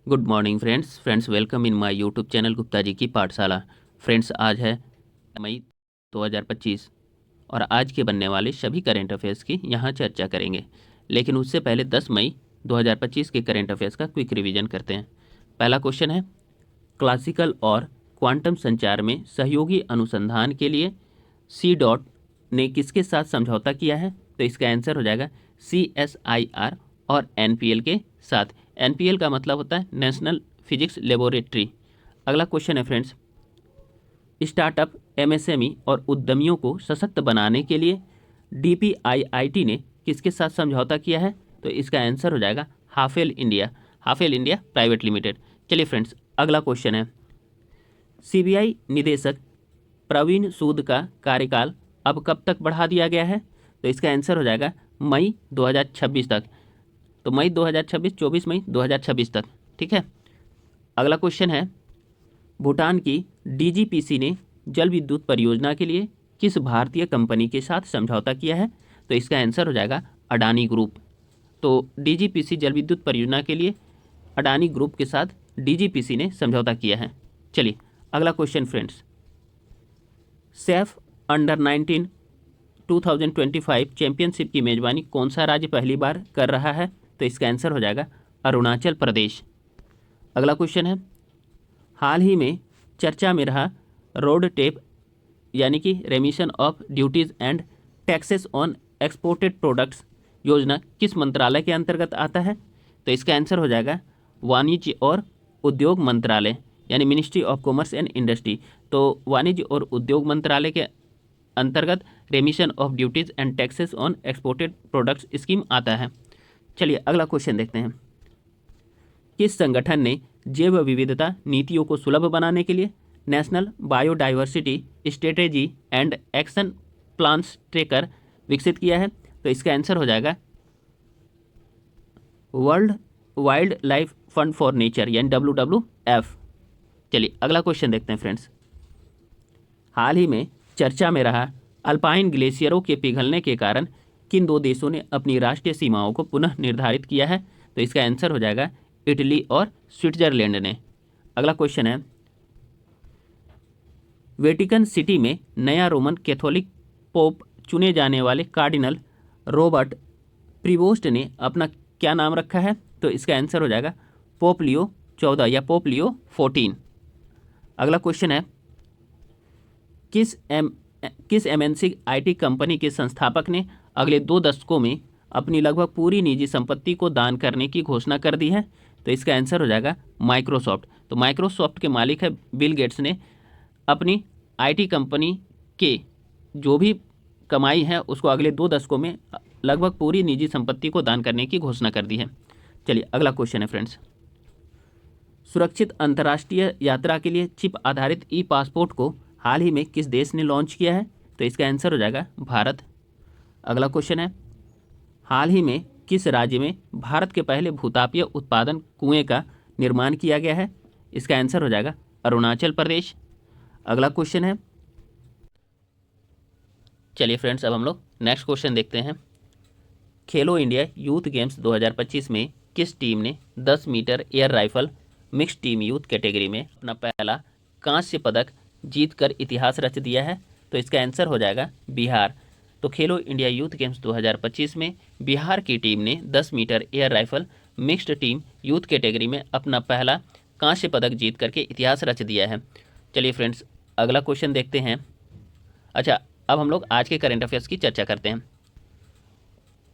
Good morning friends welcome in my YouTube channel Gupta ji की पाठशाला। Friends आज है मई 2025 और आज के बनने वाले सभी करेंट अफेयर्स की यहाँ चर्चा करेंगे। लेकिन उससे पहले 10 मई 2025 के करेंट अफेयर्स का क्विक रिवीजन करते हैं। पहला क्वेश्चन है, क्लासिकल और क्वांटम संचार में सहयोगी अनुसंधान के लिए सी ने किसके साथ समझौता किया है? तो इसका आंसर हो जाएगा CSIR और NPL के साथ। NPL का मतलब होता है नेशनल फिजिक्स लेबोरेटरी। अगला क्वेश्चन है फ्रेंड्स, स्टार्टअप MSME और उद्यमियों को सशक्त बनाने के लिए DPIIT ने किसके साथ समझौता किया है? तो इसका आंसर हो जाएगा हाफेल इंडिया प्राइवेट लिमिटेड। चलिए फ्रेंड्स, अगला क्वेश्चन है, CBI निदेशक प्रवीण सूद का कार्यकाल अब कब तक बढ़ा दिया गया है? तो इसका आंसर हो जाएगा मई 2026 तक। तो मई 2026, 24 मई 2026 तक। ठीक है। अगला क्वेश्चन है, भूटान की DGPC ने जल विद्युत परियोजना के लिए किस भारतीय कंपनी के साथ समझौता किया है? तो इसका आंसर हो जाएगा अडानी ग्रुप। तो DGPC जल विद्युत परियोजना के लिए अडानी ग्रुप के साथ DGPC ने समझौता किया है। चलिए अगला question friends, Saif under 19 2025 championship की मेजबानी कौन सा राज्य पहली बार कर रहा है? तो इसका आंसर हो जाएगा अरुणाचल प्रदेश। अगला क्वेश्चन है, हाल ही में चर्चा में रहा रोड टेप यानी कि रेमिशन of duties and taxes on exported products योजना किस मंत्रालय के अंतर्गत आता है? तो इसका आंसर हो जाएगा वाणिज्य और उद्योग मंत्रालय यानी ministry of commerce and industry. तो वाणिज्य और उद्योग मंत्रालय के अंतर्गत रेमिशन of duties and taxes on exported products scheme आता है। चलिए अगला क्वेश्चन देखते हैं, किस संगठन ने जैव विविधता नीतियों को सुलभ बनाने के लिए national biodiversity strategy and action plans tracker विकसित किया है? तो इसका आंसर हो जाएगा World Wild Life Fund for Nature यानी WWF। चलिए अगला क्वेश्चन देखते हैं फ्रेंड्स, हाल ही में चर्चा में रहा अल्पाइन ग्लेशियरों के पिघलने के कारण किन दो देशों ने अपनी राष्ट्रीय सीमाओं को पुनः निर्धारित किया है? तो इसका आंसर हो जाएगा इटली और स्विट्जरलैंड ने। अगला क्वेश्चन है, वेटिकन सिटी में नया रोमन कैथोलिक पोप चुने जाने वाले कार्डिनल रॉबर्ट प्रीवोस्ट ने अपना क्या नाम रखा है? तो इसका आंसर हो जाएगा पोप लियो 14 या पोप लियो 14। अगला क्वेश्चन है, किस MNC IT कंपनी के संस्थापक ने अगले 2 दशकों में अपनी लगभग पूरी निजी संपत्ति को दान करने की घोषणा कर दी है? तो इसका आंसर हो जाएगा माइक्रोसॉफ्ट। तो माइक्रोसॉफ्ट के मालिक है बिल गेट्स ने अपनी IT कंपनी के जो भी कमाई है उसको अगले 2 दशकों में लगभग पूरी निजी संपत्ति को दान करने की घोषणा कर दी है। चलिए अगला क्वेश्चन है फ्रेंड्स, सुरक्षित अंतर्राष्ट्रीय यात्रा के लिए चिप आधारित पासपोर्ट को हाल ही में किस देश ने लॉन्च किया है? तो इसका आंसर हो जाएगा भारत। अगला क्वेश्चन है, हाल ही में किस राज्य में भारत के पहले भूतापीय उत्पादन कुएं का निर्माण किया गया है? इसका आंसर हो जाएगा अरुणाचल प्रदेश। अगला क्वेश्चन है, चलिए फ्रेंड्स अब हम लोग नेक्स्ट क्वेश्चन देखते हैं, खेलो इंडिया यूथ गेम्स 2025 में किस टीम ने 10 metre air rifle mix team youth category में अपना पहला कांस्य पदक जीतकर इतिहास रच दिया है? तो इसका आंसर हो जाएगा बिहार। तो खेलो इंडिया यूथ गेम्स 2025 में बिहार की टीम ने 10 metre air rifle mixed team youth category में अपना पहला कांस्य पदक जीत करके इतिहास रच दिया है। चलिए फ्रेंड्स अगला क्वेश्चन देखते हैं। अच्छा, अब हम लोग आज के करेंट अफेयर्स की चर्चा करते हैं।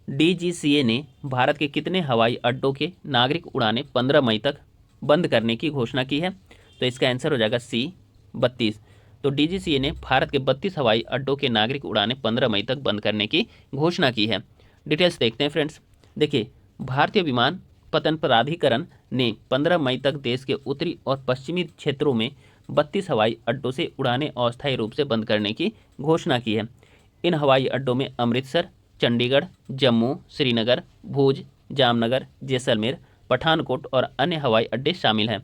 DGCA ने भारत के कितने हवाई अड्डों के नागरिक उड़ानें 15 मई तक बंद करने की घोषणा की है? तो इसका आंसर हो जाएगा C 32। तो DGCA ने भारत के 32 हवाई अड्डों के नागरिक उड़ानें 15 मई तक बंद करने की घोषणा की है। डिटेल्स देखते हैं फ्रेंड्स। देखिए, भारतीय विमान पतन प्राधिकरण ने 15 मई तक देश के उत्तरी और पश्चिमी क्षेत्रों में 32 हवाई अड्डों से उड़ानें अस्थायी रूप से बंद करने की घोषणा की है। इन हवाई अड्डों में अमृतसर, चंडीगढ़, जम्मू, श्रीनगर, भुज, जामनगर, जैसलमेर, पठानकोट और अन्य हवाई अड्डे शामिल हैं।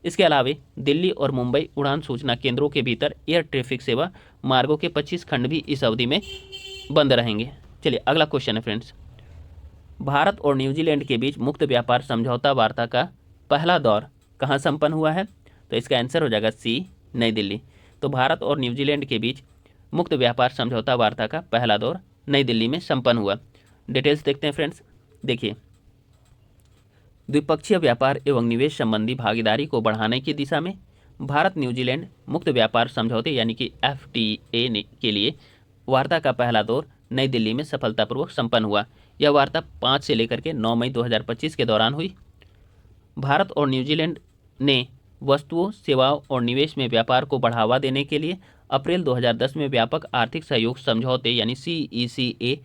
इसके अलावा दिल्ली और मुंबई उड़ान सूचना केंद्रों के भीतर एयर ट्रैफिक सेवा मार्गों के 25 खंड भी इस अवधि में बंद रहेंगे। चलिए अगला क्वेश्चन है फ्रेंड्स, भारत और न्यूजीलैंड के बीच मुक्त व्यापार समझौता वार्ता का पहला दौर कहाँ संपन्न हुआ है? तो इसका आंसर हो जाएगा सी, नई दिल्ली। तो भारत और न्यूजीलैंड के बीच मुक्त व्यापार समझौता वार्ता का पहला दौर नई दिल्ली में संपन्न हुआ। डिटेल्स देखते हैं फ्रेंड्स। देखिए, द्विपक्षीय व्यापार एवं निवेश संबंधी भागीदारी को बढ़ाने की दिशा में भारत न्यूजीलैंड मुक्त व्यापार समझौते यानी कि FTA के लिए वार्ता का पहला दौर नई दिल्ली में सफलतापूर्वक संपन्न हुआ। यह वार्ता 5 से लेकर के 9 मई 2025 के दौरान हुई। भारत और न्यूजीलैंड ने वस्तुओं, सेवाओं और निवेश में व्यापार को बढ़ावा देने के लिए अप्रैल 2010 में व्यापक आर्थिक सहयोग समझौते यानी CECA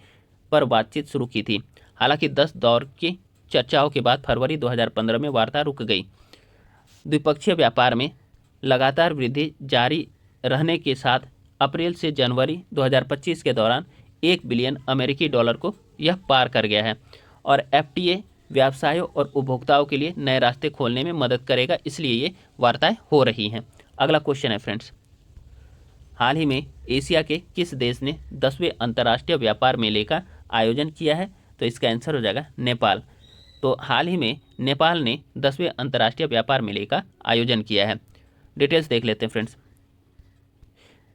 पर बातचीत शुरू की थी। हालांकि 10 दौर की चर्चाओं के बाद फरवरी 2015 में वार्ता रुक गई। द्विपक्षीय व्यापार में लगातार वृद्धि जारी रहने के साथ अप्रैल से जनवरी 2025 के दौरान 1 बिलियन अमेरिकी डॉलर को यह पार कर गया है और FTA व्यवसायों और उपभोक्ताओं के लिए नए रास्ते खोलने में मदद करेगा, इसलिए ये वार्ताएं हो रही हैं। अगला क्वेश्चन है फ्रेंड्स, हाल ही में एशिया के किस देश ने 10वें अंतर्राष्ट्रीय व्यापार मेले का आयोजन किया है? तो इसका आंसर हो जाएगा नेपाल। तो हाल ही में नेपाल ने 10वें अंतर्राष्ट्रीय व्यापार मेले का आयोजन किया है। डिटेल्स देख लेते हैं फ्रेंड्स।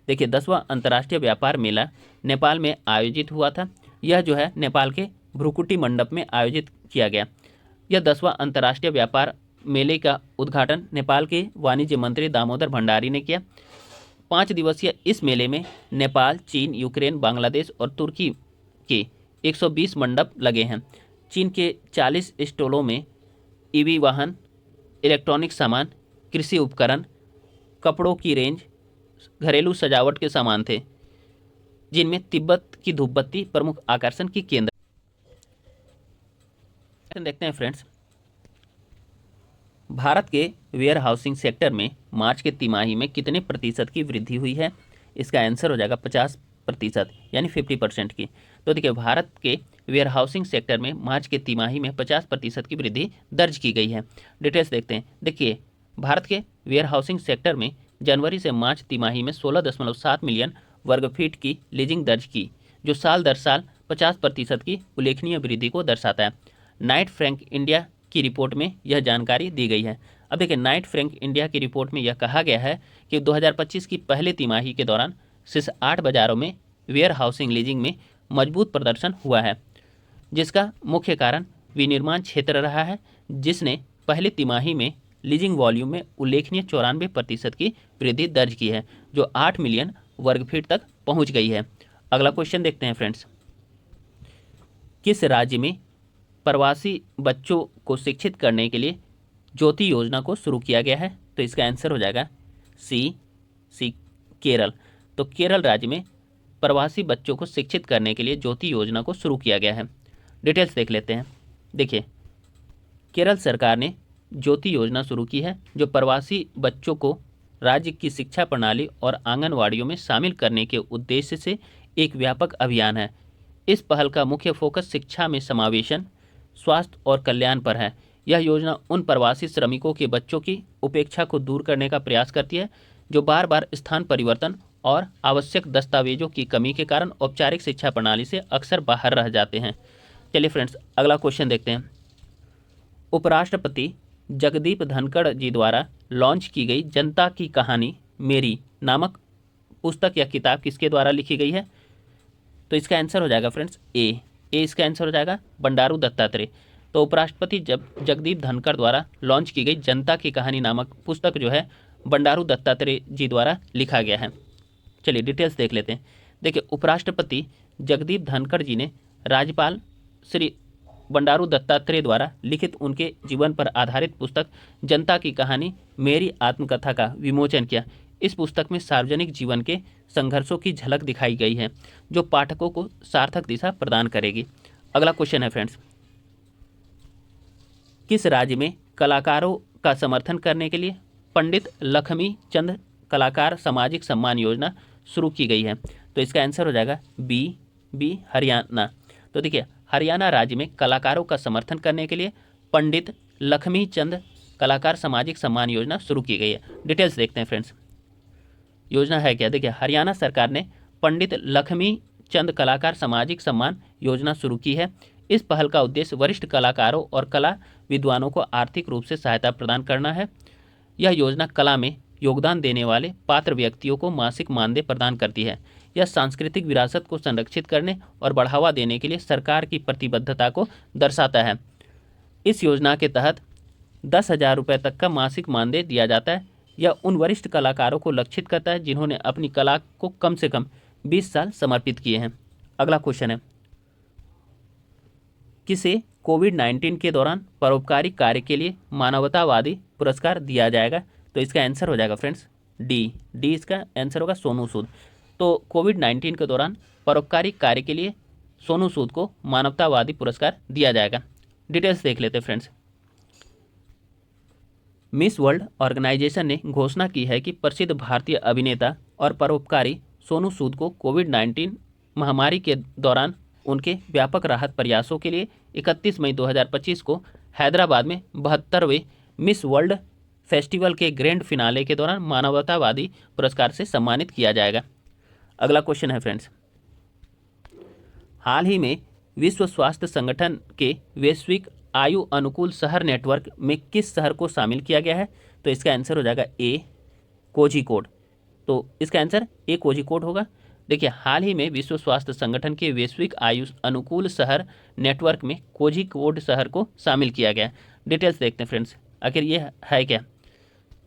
देखिए, 10वां अंतर्राष्ट्रीय व्यापार मेला नेपाल में आयोजित हुआ था। यह जो है नेपाल के भ्रुकुटी मंडप में आयोजित किया गया। यह 10वां अंतर्राष्ट्रीय व्यापार मेले का उद्घाटन नेपाल के वाणिज्य मंत्री दामोदर भंडारी ने किया। 5 दिवसीय इस मेले में नेपाल, चीन, यूक्रेन, बांग्लादेश और तुर्की के 120 मंडप लगे हैं। चीन के 40 स्टॉलों में EV वाहन, इलेक्ट्रॉनिक सामान, कृषि उपकरण, कपड़ों की रेंज, घरेलू सजावट के सामान थे, जिनमें तिब्बत की धूपबत्ती प्रमुख आकर्षण की केंद्र। देखते हैं फ्रेंड्स, भारत के वेयर हाउसिंग सेक्टर में मार्च के तिमाही में कितने प्रतिशत की वृद्धि हुई है? इसका आंसर हो जाएगा 50% यानी 50% की। तो देखिए, भारत के वेयर हाउसिंग सेक्टर में मार्च के तिमाही में 50% की वृद्धि दर्ज की गई है। डिटेल्स देखते हैं। देखिए, भारत के वेयर हाउसिंग सेक्टर में जनवरी से मार्च तिमाही में 16.7 मिलियन वर्ग फीट की लीजिंग दर्ज की, जो साल दर साल 50% की उल्लेखनीय वृद्धि को दर्शाता है। नाइट फ्रैंक इंडिया की रिपोर्ट में यह जानकारी दी गई है। अब देखिए, नाइट फ्रैंक इंडिया की रिपोर्ट में यह कहा गया है कि 2025 की पहले तिमाही के दौरान शीर्ष 8 बाजारों में वेयर हाउसिंग लीजिंग में मजबूत प्रदर्शन हुआ है, जिसका मुख्य कारण विनिर्माण क्षेत्र रहा है, जिसने पहली तिमाही में लीजिंग वॉल्यूम में उल्लेखनीय 94% की वृद्धि दर्ज की है, जो 8 मिलियन वर्ग फीट तक पहुंच गई है। अगला क्वेश्चन देखते हैं फ्रेंड्स, किस राज्य में प्रवासी बच्चों को शिक्षित करने के लिए ज्योति योजना को शुरू किया गया है? तो इसका आंसर हो जाएगा सी, केरल। तो केरल राज्य में प्रवासी बच्चों को शिक्षित करने के लिए ज्योति योजना को शुरू किया गया है। डिटेल्स देख लेते हैं। देखिए, केरल सरकार ने ज्योति योजना शुरू की है, जो प्रवासी बच्चों को राज्य की शिक्षा प्रणाली और आंगनवाड़ियों में शामिल करने के उद्देश्य से एक व्यापक अभियान है। इस पहल का मुख्य फोकस शिक्षा में समावेशन, स्वास्थ्य और कल्याण पर है। यह योजना उन प्रवासी श्रमिकों के बच्चों की उपेक्षा को दूर करने का प्रयास करती है, जो बार बार स्थान परिवर्तन और आवश्यक दस्तावेजों की कमी के कारण औपचारिक शिक्षा प्रणाली से अक्सर बाहर रह जाते हैं। चलिए फ्रेंड्स, अगला क्वेश्चन देखते हैं। उपराष्ट्रपति जगदीप धनखड़ जी द्वारा लॉन्च की गई जनता की कहानी मेरी नामक पुस्तक या किताब किसके द्वारा लिखी गई है? तो इसका आंसर हो जाएगा फ्रेंड्स ए इसका आंसर हो जाएगा बंडारू दत्तात्रेय। तो उपराष्ट्रपति जगदीप धनखड़ द्वारा लॉन्च की गई जनता की कहानी नामक पुस्तक जो है बंडारू दत्तात्रेय जी द्वारा लिखा गया है। चलिए डिटेल्स देख लेते हैं। देखिए, उपराष्ट्रपति जगदीप धनखड़ जी ने राज्यपाल श्री बंडारू दत्तात्रेय द्वारा लिखित उनके जीवन पर आधारित पुस्तक जनता की कहानी मेरी आत्मकथा का विमोचन किया। इस पुस्तक में सार्वजनिक जीवन के संघर्षों की झलक दिखाई गई है, जो पाठकों को सार्थक दिशा प्रदान करेगी। अगला क्वेश्चन है फ्रेंड्स, किस राज्य में कलाकारों का समर्थन करने के लिए पंडित लक्ष्मी चंद कलाकार सामाजिक सम्मान योजना शुरू की गई है? तो इसका आंसर हो जाएगा बी हरियाणा। तो देखिए, हरियाणा राज्य में कलाकारों का समर्थन करने के लिए पंडित लक्ष्मी चंद कलाकार सामाजिक सम्मान योजना शुरू की गई है। डिटेल्स देखते हैं फ्रेंड्स, योजना है क्या? देखिए, हरियाणा सरकार ने पंडित लक्ष्मी चंद कलाकार सामाजिक सम्मान योजना शुरू की है। इस पहल का उद्देश्य वरिष्ठ कलाकारों और कला विद्वानों को आर्थिक रूप से सहायता प्रदान करना है। यह योजना कला में योगदान देने वाले पात्र व्यक्तियों को मासिक मानदेय प्रदान करती है। यह सांस्कृतिक विरासत को संरक्षित करने और बढ़ावा देने के लिए सरकार की प्रतिबद्धता को दर्शाता है। इस योजना के तहत 10,000 रुपये तक का मासिक मानदेय दिया जाता है। यह उन वरिष्ठ कलाकारों को लक्षित करता है जिन्होंने अपनी कला को कम से कम 20 साल समर्पित किए हैं। अगला क्वेश्चन है, किसे कोविड-19 के दौरान परोपकारी कार्य के लिए मानवतावादी पुरस्कार दिया जाएगा? तो इसका आंसर हो जाएगा फ्रेंड्स डी इसका आंसर होगा सोनू सूद। तो कोविड-19 के दौरान परोपकारी कार्य के लिए सोनू सूद को मानवतावादी पुरस्कार दिया जाएगा। डिटेल्स देख लेते हैं फ्रेंड्स। मिस वर्ल्ड ऑर्गेनाइजेशन ने घोषणा की है कि प्रसिद्ध भारतीय अभिनेता और परोपकारी सोनू सूद को कोविड-19 महामारी के दौरान उनके व्यापक राहत प्रयासों के लिए 31 मई 2025 को हैदराबाद में 72वें मिस वर्ल्ड फेस्टिवल के ग्रैंड फिनाले के दौरान मानवतावादी पुरस्कार से सम्मानित किया जाएगा। अगला क्वेश्चन है फ्रेंड्स, हाल ही में विश्व स्वास्थ्य संगठन के वैश्विक आयु अनुकूल शहर नेटवर्क में किस शहर को शामिल किया गया है? तो इसका आंसर हो जाएगा ए कोझिकोड। तो इसका आंसर ए कोझिकोड होगा। देखिए, हाल ही में विश्व स्वास्थ्य संगठन के वैश्विक आयु अनुकूल शहर नेटवर्क में कोझिकोड शहर को शामिल किया गया। डिटेल्स देखते हैं फ्रेंड्स, आखिर ये है क्या।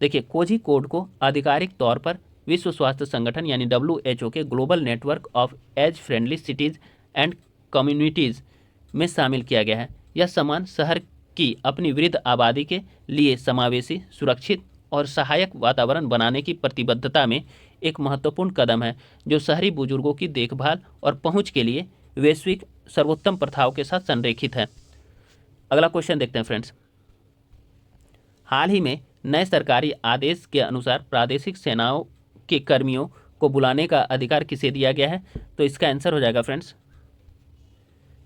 देखिए, कोझिकोड को आधिकारिक तौर पर विश्व स्वास्थ्य संगठन यानी WHO के global network of age friendly cities and communities में शामिल किया गया है। यह सम्मान शहर की अपनी वृद्ध आबादी के लिए समावेशी, सुरक्षित और सहायक वातावरण बनाने की प्रतिबद्धता में एक महत्वपूर्ण कदम है, जो शहरी बुजुर्गों की देखभाल और पहुंच के लिए वैश्विक सर्वोत्तम प्रथाओं के साथ संरेखित है। अगला क्वेश्चन देखते हैं फ्रेंड्स, हाल ही में नए सरकारी आदेश के अनुसार प्रादेशिक सेनाओं के कर्मियों को बुलाने का अधिकार किसे दिया गया है? तो इसका आंसर हो जाएगा फ्रेंड्स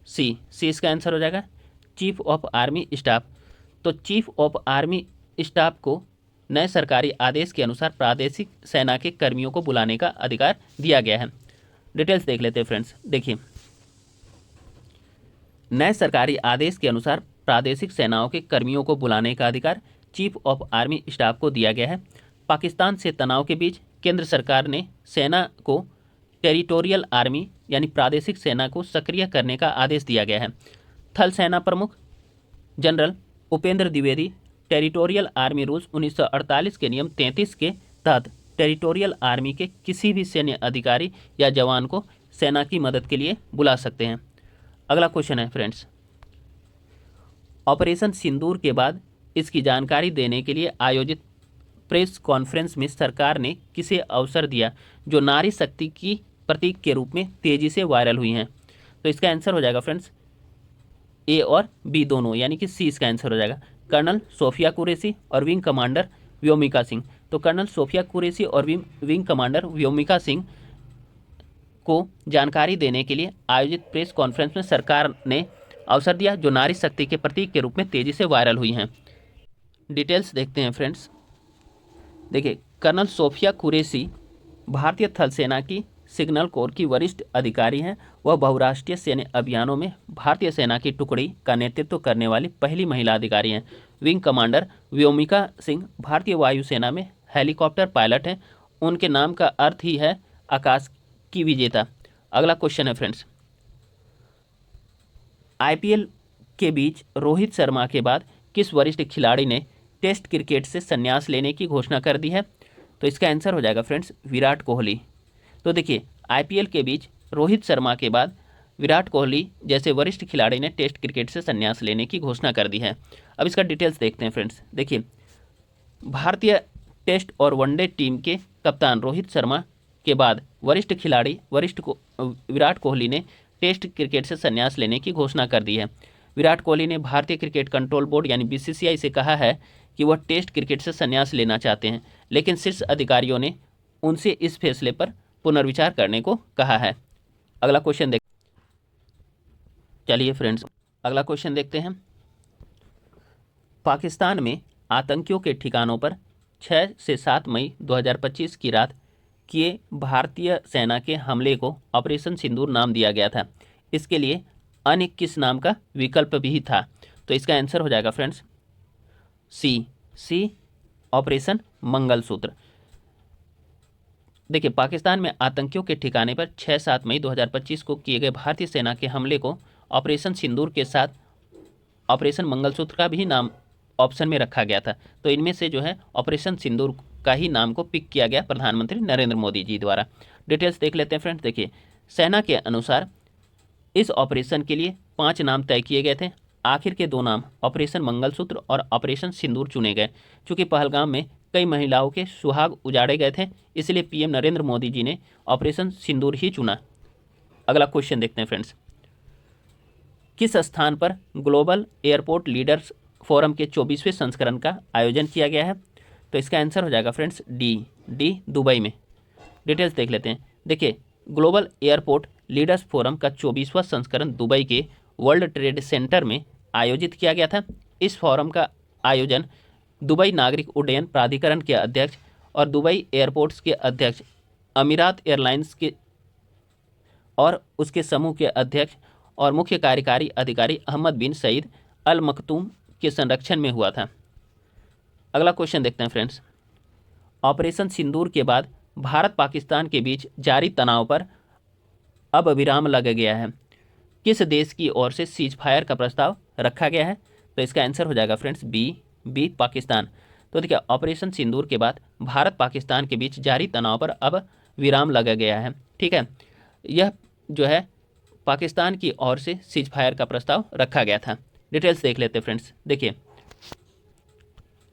सी इसका आंसर हो जाएगा चीफ ऑफ आर्मी स्टाफ। तो चीफ ऑफ आर्मी स्टाफ को नए सरकारी आदेश के अनुसार प्रादेशिक सेना के कर्मियों को बुलाने का अधिकार दिया गया है। डिटेल्स देख लेते हैं फ्रेंड्स। देखिए, नए सरकारी आदेश के अनुसार प्रादेशिक सेनाओं के कर्मियों को बुलाने का अधिकार चीफ ऑफ आर्मी स्टाफ को दिया गया है। पाकिस्तान से तनाव के बीच केंद्र सरकार ने सेना को टेरिटोरियल आर्मी यानी प्रादेशिक सेना को सक्रिय करने का आदेश दिया गया है। थल सेना प्रमुख general Upendra Dwivedi territorial army rules 1948 के नियम 33 के तहत टेरिटोरियल आर्मी के किसी भी सैन्य अधिकारी या जवान को सेना की मदद के लिए बुला सकते हैं। अगला क्वेश्चन है फ्रेंड्स, ऑपरेशन सिंदूर के बाद इसकी जानकारी देने के लिए आयोजित प्रेस कॉन्फ्रेंस में सरकार ने किसे अवसर दिया जो नारी शक्ति की प्रतीक के रूप में तेजी से वायरल हुई हैं? तो इसका आंसर हो जाएगा फ्रेंड्स ए और बी दोनों, यानी कि सी इसका आंसर हो जाएगा। कर्नल सोफिया कुरैशी और विंग कमांडर व्योमिका सिंह। तो कर्नल सोफिया कुरैशी और विंग कमांडर व्योमिका सिंह को जानकारी देने के लिए आयोजित प्रेस कॉन्फ्रेंस में सरकार ने अवसर दिया जो नारी शक्ति के प्रतीक के रूप में तेजी से वायरल हुई हैं। डिटेल्स देखते हैं फ्रेंड्स। देखिए, कर्नल सोफिया कुरैशी भारतीय थल सेना की सिग्नल कोर की वरिष्ठ अधिकारी हैं। वह बहुराष्ट्रीय सैन्य अभियानों में भारतीय सेना की टुकड़ी का नेतृत्व करने वाली पहली महिला अधिकारी हैं। विंग कमांडर व्योमिका सिंह भारतीय वायुसेना में हेलीकॉप्टर पायलट हैं। उनके नाम का अर्थ ही है आकाश की विजेता। अगला क्वेश्चन है फ्रेंड्स, IPL के बीच रोहित शर्मा के बाद किस वरिष्ठ खिलाड़ी ने टेस्ट क्रिकेट से संन्यास लेने की घोषणा कर दी है? तो इसका आंसर हो जाएगा फ्रेंड्स विराट कोहली। तो देखिए, IPL के बीच रोहित शर्मा के बाद विराट कोहली जैसे वरिष्ठ खिलाड़ी ने टेस्ट क्रिकेट से संन्यास लेने की घोषणा कर दी है। अब इसका डिटेल्स देखते हैं फ्रेंड्स। देखिए, भारतीय टेस्ट और वनडे टीम के कप्तान रोहित शर्मा के बाद वरिष्ठ खिलाड़ी विराट कोहली ने टेस्ट क्रिकेट से संन्यास लेने की घोषणा कर दी है। विराट कोहली ने भारतीय क्रिकेट कंट्रोल बोर्ड यानी BCCI से कहा है कि वह टेस्ट क्रिकेट से संन्यास लेना चाहते हैं, लेकिन शीर्ष अधिकारियों ने उनसे इस फैसले पर पुनर्विचार करने को कहा है। अगला क्वेश्चन चलिए फ्रेंड्स, अगला क्वेश्चन देखते हैं। पाकिस्तान में आतंकियों के ठिकानों पर 6 से 7 मई 2025 की रात किए भारतीय सेना के हमले को ऑपरेशन सिंदूर नाम दिया गया था। इसके लिए अन्य किस नाम का विकल्प भी था? तो इसका आंसर हो जाएगा फ्रेंड्स सी ऑपरेशन मंगलसूत्र। देखिए, पाकिस्तान में आतंकियों के ठिकाने पर 6-7 मई 2025 को किए गए भारतीय सेना के हमले को ऑपरेशन सिंदूर के साथ ऑपरेशन मंगलसूत्र का भी नाम ऑप्शन में रखा गया था। तो इनमें से जो है ऑपरेशन सिंदूर का ही नाम को पिक किया गया प्रधानमंत्री नरेंद्र मोदी जी द्वारा। डिटेल्स देख लेते हैं फ्रेंड्स। देखिए, सेना के अनुसार इस ऑपरेशन के लिए 5 नाम तय किए गए थे। आखिर के 2 नाम ऑपरेशन मंगलसूत्र और ऑपरेशन सिंदूर चुने गए। चूंकि पहलगाम में कई महिलाओं के सुहाग उजाड़े गए थे, इसलिए पीएम नरेंद्र मोदी जी ने ऑपरेशन सिंदूर ही चुना। अगला क्वेश्चन देखते हैं फ्रेंड्स। किस स्थान पर ग्लोबल एयरपोर्ट लीडर्स फोरम के 24वें संस्करण का आयोजन किया गया है? तो इसका आंसर हो जाएगा फ्रेंड्स डी दुबई में। डिटेल्स देख लेते हैं। देखिए, ग्लोबल एयरपोर्ट लीडर्स फोरम का 24वां संस्करण दुबई के वर्ल्ड ट्रेड सेंटर में आयोजित किया गया था। इस फोरम का आयोजन दुबई नागरिक उड्डयन प्राधिकरण के अध्यक्ष और दुबई एयरपोर्ट्स के अध्यक्ष, अमीरात एयरलाइंस के और उसके समूह के अध्यक्ष और मुख्य कार्यकारी अधिकारी अहमद बिन सईद अल मखतूम के संरक्षण में हुआ था। अगला क्वेश्चन देखते हैं फ्रेंड्स। ऑपरेशन सिंदूर के बाद भारत पाकिस्तान के बीच जारी तनाव पर अब विराम लग गया है। किस देश की ओर से सीज फायर का प्रस्ताव रखा गया है? तो इसका आंसर हो जाएगा फ्रेंड्स बी पाकिस्तान। तो देखिए, ऑपरेशन सिंदूर के बाद भारत पाकिस्तान के बीच जारी तनाव पर अब विराम लगा गया है। ठीक है, यह जो है पाकिस्तान की ओर से सीज फायर का प्रस्ताव रखा गया था। डिटेल्स देख लेते हैं फ्रेंड्स। देखिए,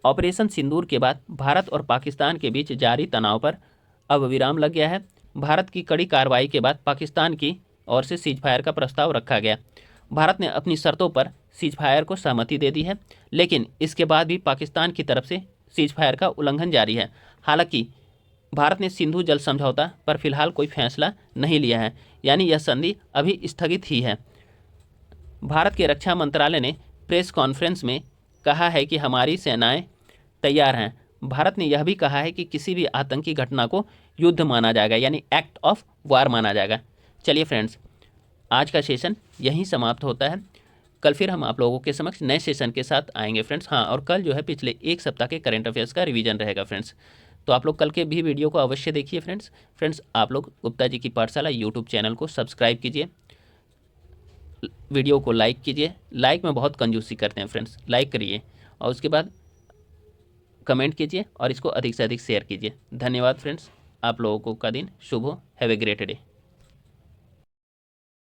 ऑपरेशन सिंदूर के बाद भारत और पाकिस्तान के बीच जारी तनाव पर अब विराम लग गया है। भारत की कड़ी कार्रवाई के बाद पाकिस्तान की ओर से सीज फायर का प्रस्ताव रखा गया। भारत ने अपनी शर्तों पर सीज फायर को सहमति दे दी है, लेकिन इसके बाद भी पाकिस्तान की तरफ से सीज फायर का उल्लंघन जारी है। हालांकि भारत ने सिंधु जल समझौता पर फिलहाल कोई फैसला नहीं लिया है, यानी यह संधि अभी स्थगित ही है। भारत के रक्षा मंत्रालय ने प्रेस कॉन्फ्रेंस में कहा है कि हमारी सेनाएं तैयार हैं। भारत ने यह भी कहा है कि किसी भी आतंकी घटना को युद्ध माना जाएगा, यानी एक्ट ऑफ वार माना जाएगा। चलिए फ्रेंड्स, आज का सेशन यहीं समाप्त होता है। कल फिर हम आप लोगों के समक्ष नए सेशन के साथ आएंगे फ्रेंड्स। हाँ, और कल जो है पिछले 1 सप्ताह के करंट अफेयर्स का रिवीजन रहेगा फ्रेंड्स। तो आप लोग कल के भी वीडियो को अवश्य देखिए फ्रेंड्स। आप लोग गुप्ता जी की पाठशाला यूट्यूब चैनल को सब्सक्राइब कीजिए, वीडियो को लाइक कीजिए। लाइक में बहुत कंजूसी करते हैं फ्रेंड्स, लाइक करिए और उसके बाद कमेंट कीजिए और इसको अधिक से अधिक शेयर कीजिए। धन्यवाद फ्रेंड्स, आप लोगों को का दिन शुभ हो। Have a great day.